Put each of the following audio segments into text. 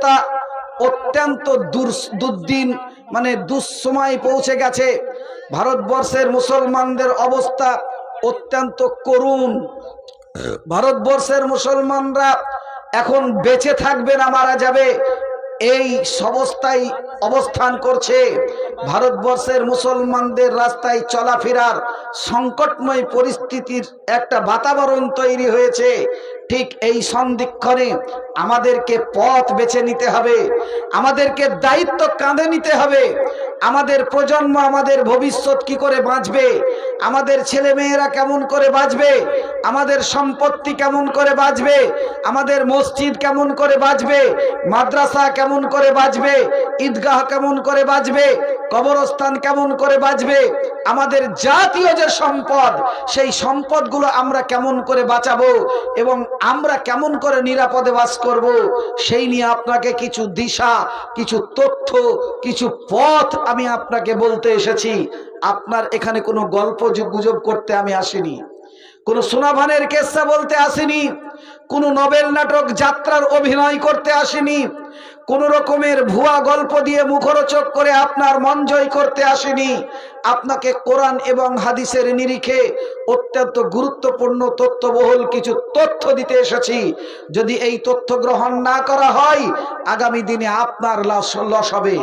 অবস্থা অত্যন্ত দুর্দিন, মানে দুঃসময় পৌঁছে গেছে। ভারতবর্ষের মুসলমানদের অবস্থা অত্যন্ত করুণ। ভারতবর্ষের মুসলমানরা এখন বেঁচে থাকবে না মারা যাবে, এই অবস্থায় অবস্থান করছে। ভারতবর্ষের মুসলমানদের রাস্তায় চলাফেরার সংকটময় পরিস্থিতির একটা বাতাবরণ তৈরি হয়েছে। ঠিক এই সন্ধিক্ষণে আমাদেরকে পথ বেছে নিতে হবে, আমাদেরকে দায়িত্ব কাঁধে নিতে হবে। আমাদের প্রজন্ম, আমাদের ভবিষ্যৎ কি করে বাঁচবে, আমাদের ছেলে মেয়েরা কেমন করে বাঁচবে, আমাদের সম্পত্তি কেমন করে বাঁচবে, আমাদের মসজিদ কেমন করে বাঁচবে, মাদ্রাসা কেমন করে বাঁচবে, ঈদগাহ কেমন করে বাঁচবে, কবরস্থান কেমন করে বাঁচবে, আমাদের জাতীয় যে সম্পদ সেই সম্পদগুলো আমরা কেমন করে বাঁচাবো এবং আমরা কেমন করে নিরাপদে বাস করব, সেই নিয়ে আপনাকে কিছু দিশা, কিছু তথ্য, কিছু পথ আমি আপনাকে বলতে এসেছি। আপনার এখানে কোনো গল্প গুজব করতে আমি আসিনি, কোনো সোনাভানের কেসা বলতে আসিনি, কোনো নবেল নাটক যাত্রার অভিনয় করতে আসিনি, কোন রকমের ভুয়া গল্প দিয়ে মুখরোচক করে আপনার মন জয় করতে আসেনি। আপনাকে কোরআন এবং হাদিসের নিরিখে অত্যন্ত গুরুত্বপূর্ণ তথ্যবহুল কিছু তথ্য দিতে এসেছি। যদি এই তথ্য গ্রহণ না করা হয়, আগামী দিনে আপনার লস হবে,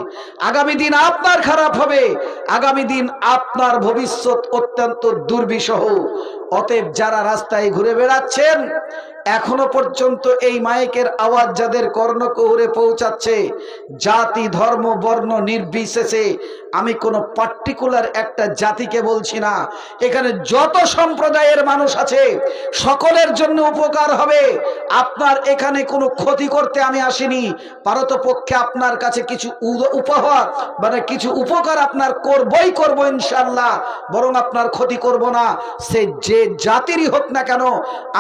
আগামী দিন আপনার খারাপ হবে, আগামী দিন আপনার ভবিষ্যৎ অত্যন্ত দুর্বিষহ। অতএব যারা রাস্তায় ঘুরে বেড়াচ্ছেন, এখনো পর্যন্ত এই মাইকের আওয়াজ যাদের কর্ণকুহরে পৌঁছাচ্ছে, জাতি ধর্ম বর্ণ নির্বিশেষে, আমি কোনো পার্টিকুলার একটা জাতিকে বলছি না, এখানে যত সম্প্রদায়ের মানুষ আছে সকলের জন্য উপকার হবে। আপনার এখানে কোনো ক্ষতি করতে আমি আসিনি, পারতপক্ষে আপনার কাছে কিছু উপহার মানে কিছু উপকার আপনার করবই করব ইনশাআল্লাহ, বরং আপনার ক্ষতি করব না। সে যে জাতিরই হোক না কেন,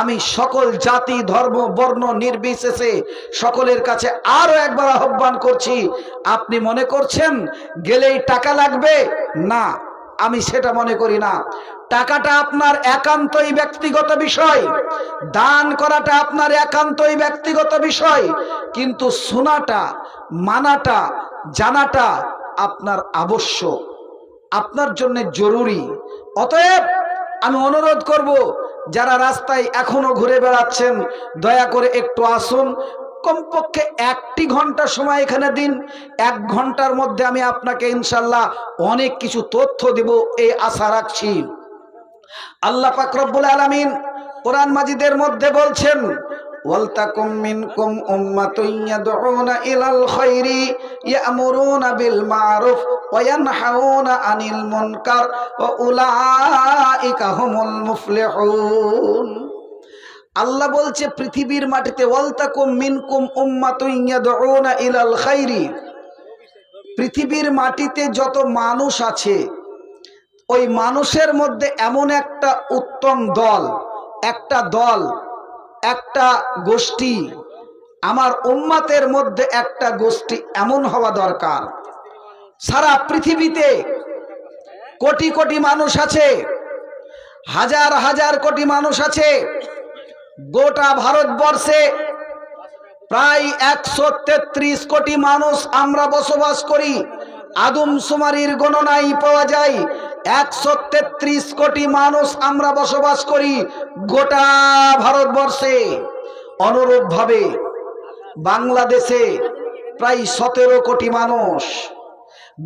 আমি সকল জাতি ধর্ম বর্ণ নির্বিশেষে সকলের কাছে আরো একবার আহ্বান করছি। আপনি মনে করছেন গেলেই টাকা লাগবে? না, আমি সেটা মনে করি না। টাকাটা আপনার একান্তই ব্যক্তিগত বিষয়, দান করাটা আপনার একান্তই ব্যক্তিগত বিষয়, কিন্তু শোনাটা, মানাটা, জানাটা আপনার আবশ্যক, আপনার জন্য জরুরি। অতএব আমি অনুরোধ করব, যারা রাস্তায় এখনো ঘুরে বেড়াচ্ছেন, দয়া করে একটু আসুন, কমপক্ষে 1 ঘন্টা সময় এখানে দিন। 1 ঘন্টার মধ্যে আমি আপনাকে ইনশাআল্লাহ অনেক কিছু তথ্য দেব, এই আশা রাখছি। আল্লাহ পাক রব্বুল আলামিন কোরআন মাজিদের মধ্যে বলছেন, ওয়ালতাকুম মিনকুম উম্মাতুন ইয়াদউনা ইলাল খায়রি ইয়ামুরুনা বিল মারুফ ওয়া ইয়ানহাউনা আনিল মুনকার ওয়া উলাইকা হুমুল মুফলিহুন। আল্লাহ বলছে পৃথিবীর মাটিতে ওয়ালতাকুম মিনকুম উম্মাতুন ইয়াদউনা ইলাল খায়রি, পৃথিবীর মাটিতে যত মানুষ আছে ওই মানুষের মধ্যে এমন একটা উত্তম দল, একটা গোষ্ঠী, আমার উম্মতের মধ্যে একটা গোষ্ঠী এমন হওয়া দরকার। সারা পৃথিবীতে কোটি কোটি মানুষ আছে, হাজার হাজার কোটি মানুষ আছে। গোটা ভারতবর্ষে প্রায় 133 কোটি মানুষ আমরা বসবাস করি। আদমশুমারির গণনায় পাওয়া যায় 133 কোটি মানুষ আমরা বসবাস করি গোটা ভারতবর্ষে। অনুরূপভাবে বাংলাদেশে প্রায় 17 কোটি মানুষ,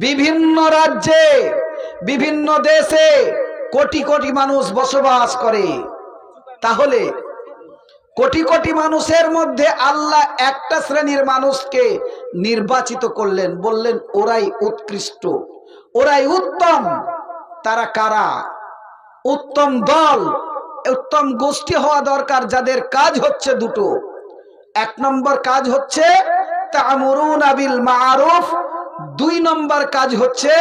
বিভিন্ন রাজ্যে বিভিন্ন দেশে কোটি কোটি মানুষ বসবাস করে। তাহলে কোটি কোটি মানুষের মধ্যে আল্লাহ একটা শ্রেণীর মানুষকে নির্বাচিত করলেন, বললেন ওরাই উৎকৃষ্ট, ওরাই উত্তম। তারা কারা? উত্তম দল, উত্তম গোষ্ঠী হওয়া দরকার, যাদের কাজ হচ্ছে দুটো। 1 নম্বর কাজ হচ্ছে তা'মুরুনা বিল মা'রুফ, 2 নম্বর কাজ হচ্ছে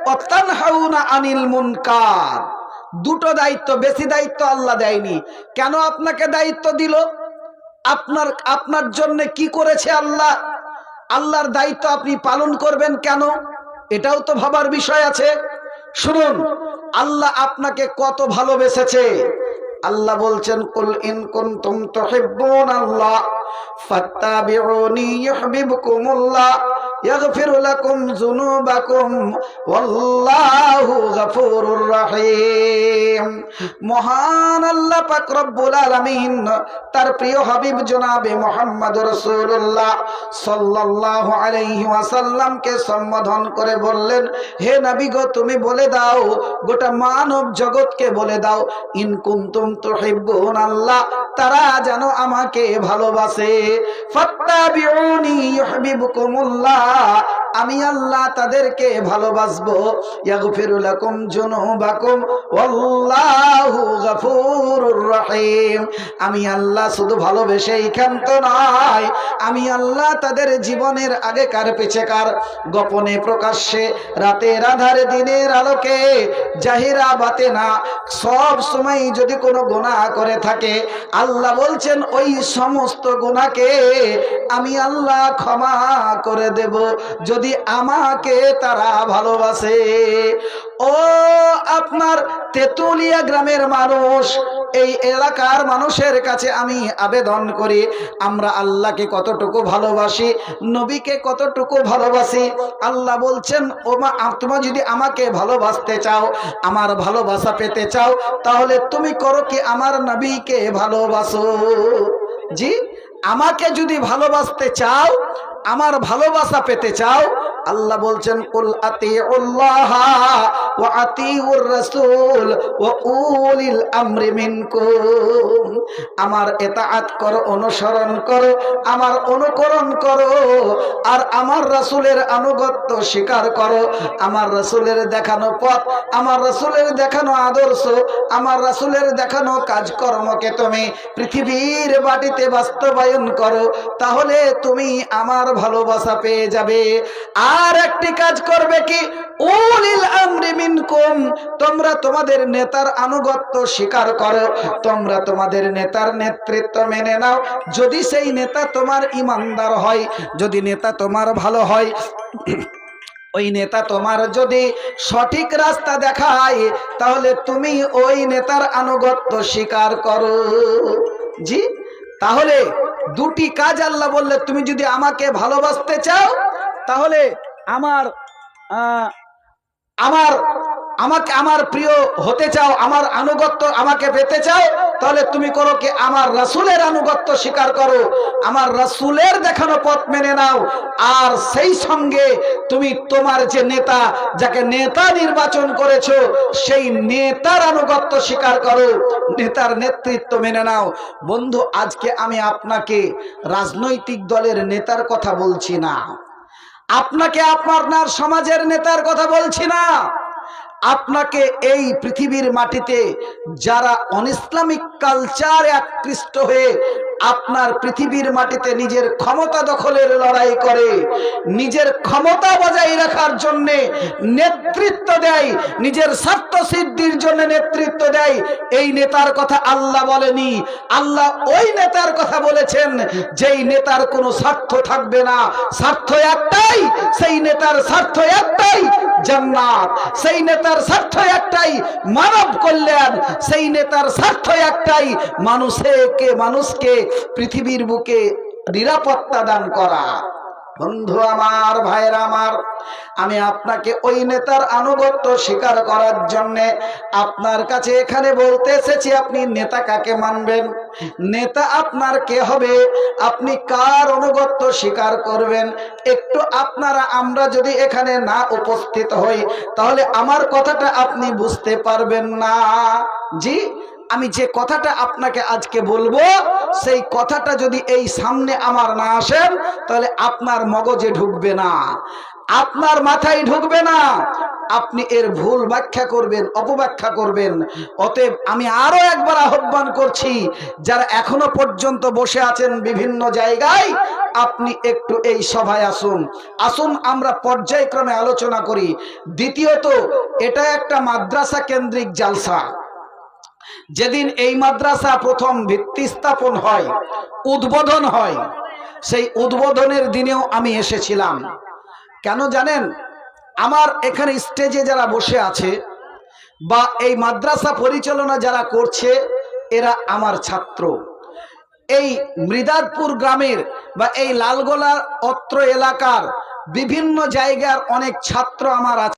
ওয়াতানহাউনা আনিল মুনকার। দুটো দায়িত্ব, বেশি দায়িত্ব আল্লাহ দেয়নি। কেন আপনাকে দায়িত্ব দিল? আপনার জন্য কি করেছে আল্লাহ? আল্লাহর দায়িত্ব আপনি পালন করবেন কেন? এটাও তো ভাবার বিষয় আছে। শুনুন, আল্লাহ আপনাকে কত ভালোবেসেছে, আল্লাহ বলছেন কুল ইন কুনতুম তুহিব্বুনাল্লাহ ফাত্তাবিউনি ইউহিব্বুকুমুল্লাহ ইয়াগফির লাকুম যুনুবাকুম ওয়াল্লাহু গফুরুর রহিম। মহান আল্লাহ পাক রব্বুল আলামিন তার প্রিয় হাবিব জনাবে মুহাম্মদ রাসূলুল্লাহ সাল্লাল্লাহু আলাইহি ওয়াসাল্লামকে সম্বোধন করে বললেন, হে নবী গো, তুমি বলে দাও, গোটা মানব জগৎকে বলে দাও, ইন কুনতুম তুহিব্বুনাল্লাহ, তারা যেন আমাকে ভালোবাসে। ফাত্তাবিউনি ইউহিব্বুকুমুল্লাহ, আমি আল্লাহ তাদেরকে ভালোবাসবো। ইয়াগফিরু লাকুম যুনুবাকুম ওয়াল্লাহু গফুরুর রহিম, আমি আল্লাহ শুধু ভালোবেসেই ক্ষান্ত নয়, আমি আল্লাহ তাদের জীবনের আগেকার পেছেকার, গোপনে প্রকাশ্যে, রাতের আধারে দিনের আলোকে, জাহিরা বাতেনা, সব সময় যদি কোনো গুনাহ করে থাকে, আল্লাহ বলছেন ওই সমস্ত গুনাহকে আমি আল্লাহ ক্ষমা করে দেব যদি আমাকে তারা ভালোবাসে। ও আপনার তেতুলিয়া গ্রামের মানুষ, এই এলাকার মানুষের কাছে আমি আবেদন করি, আমরা আল্লাহকে কতটুকু ভালোবাসি, নবীকে কতটুকু ভালোবাসি। আল্লাহ বলছেন, ও মা, তুমি যদি আমাকে ভালোবাসতে চাও, আমার ভালোবাসা পেতে চাও, তাহলে তুমি করো কি, আমার নবীকে ভালোবাসো। জি, আমাকে যদি ভালোবাসতে চাও, আমার ভালোবাসা পেতে চাও, আল্লাহ বলছেন কুল আতিউল্লাহ ওয়া আতিউর রাসূল ওয়া উলিল আমরি মিনকুম, আমার ইতাআত করো, অনুসরণ করো, আমার অনুকরণ করো, আর আমার রাসূলের আনুগত্য স্বীকার করো। আমার রাসূলের দেখানো পথ, আমার রাসূলের দেখানো আদর্শ, আমার রাসূলের দেখানো কাজকর্মকে তুমি পৃথিবীর মাটিতে বাস্তবায়ন করো, তাহলে তুমি আমার ভালোবাসা পেয়ে যাবে। আর একটি কাজ করবে কি, উলিল আমরি মিনকুম, তোমরা তোমাদের নেতার আনুগত্য স্বীকার করো, তোমরা তোমাদের নেতার নেতৃত্ব মেনে নাও। যদি সেই নেতা তোমার ইমানদার হয়, যদি নেতা তোমার ভালো হয়, ওই নেতা তোমার যদি সঠিক রাস্তা দেখায়, তাহলে তুমি ওই নেতার আনুগত্য স্বীকার করো। জি, তাহলে দুটি কাজ আল্লাহ বললে, তুমি যদি আমাকে ভালোবাসতে চাও, তাহলে আমার প্রিয় হতে চাও, আমার আনুগত্য আমাকে পেতে চাও, তাহলে তুমি করো কি, আমার রাসূলের আনুগত্য স্বীকার করো, আমার রাসূলের দেখানো পথ মেনে নাও, আর সেই সঙ্গে তুমি তোমার যে নেতা, যাকে নেতা নির্বাচন করেছো, সেই নেতার আনুগত্য স্বীকার করো, নেতার নেতৃত্ব মেনে নাও। বন্ধু, আজকে আমি আপনাকে রাজনৈতিক দলের নেতার কথা বলছি না, আপনাকে আপনার সমাজের নেতার কথা বলছি না, আপনাকে এই পৃথিবীর মাটিতে যারা অনইসলামিক কালচারে আকৃষ্ট হয়ে আপনার পৃথিবীর মাটিতে নিজের ক্ষমতা দখলের লড়াই করে, নিজের ক্ষমতা বজায় রাখার জন্য নেতৃত্ব দেয়, নিজের স্বার্থ সিদ্ধির জন্য নেতৃত্ব দেয়, এই নেতার কথা আল্লাহ বলেনি। আল্লাহ ওই নেতার কথা বলেছেন যেই নেতার কোনো স্বার্থ থাকবে না, স্বার্থ একটাই, সেই নেতার স্বার্থ একটাই জান্নাত, সেই নেতার স্বার্থ একটাই মানব কল্যাণ, সেই নেতার স্বার্থ একটাই মানুষকে পৃথিবীর বুকে নিরাপত্তা দান করা। বন্ধু আমার, ভাইরা আমার, আমি আপনাকে ওই নেতার আনুগত্য স্বীকার করার জন্য আপনার কাছে এখানে বলতে এসেছি, আপনি নেতা কাকে মানবেন, নেতা আপনার কে হবে, আপনি কার আনুগত্য স্বীকার করবেন। একটু আমরা যদি এখানে না উপস্থিত হই, তাহলে আমার কথাটা আপনি বুঝতে পারবেন না। জি, আমি যে কথাটা আপনাকে আজকে বলবো, সেই কথাটা যদি এই সামনে আমার না আসেন, তাহলে আপনার মগজে ঢুকবে না, আপনার মাথায় ঢুকবে না, আপনি এর ভুল ব্যাখ্যা করবেন, অপব্যাখ্যা করবেন। অতএব আমি আরো একবার আহ্বান করছি, যারা এখনো পর্যন্ত বসে আছেন বিভিন্ন জায়গায়, আপনি একটু এই সভায় আসুন, আমরা পর্যায়ক্রমে আলোচনা করি। দ্বিতীয়ত, এটা একটা মাদ্রাসা কেন্দ্রিক জালসা। যেদিন এই মাদ্রাসা প্রথম ভিত্তি স্থাপন হয়, উদ্বোধন হয়, সেই উদ্বোধনের দিনেও আমি এসেছিলাম। কেন জানেন? আমার এখানে স্টেজে যারা বসে আছে বা এই মাদ্রাসা পরিচালনা যারা করছে, এরা আমার ছাত্র। এই মৃদারপুর গ্রামের বা এই লালগোলা অত্র এলাকার বিভিন্ন জায়গার অনেক ছাত্র আমার আছে।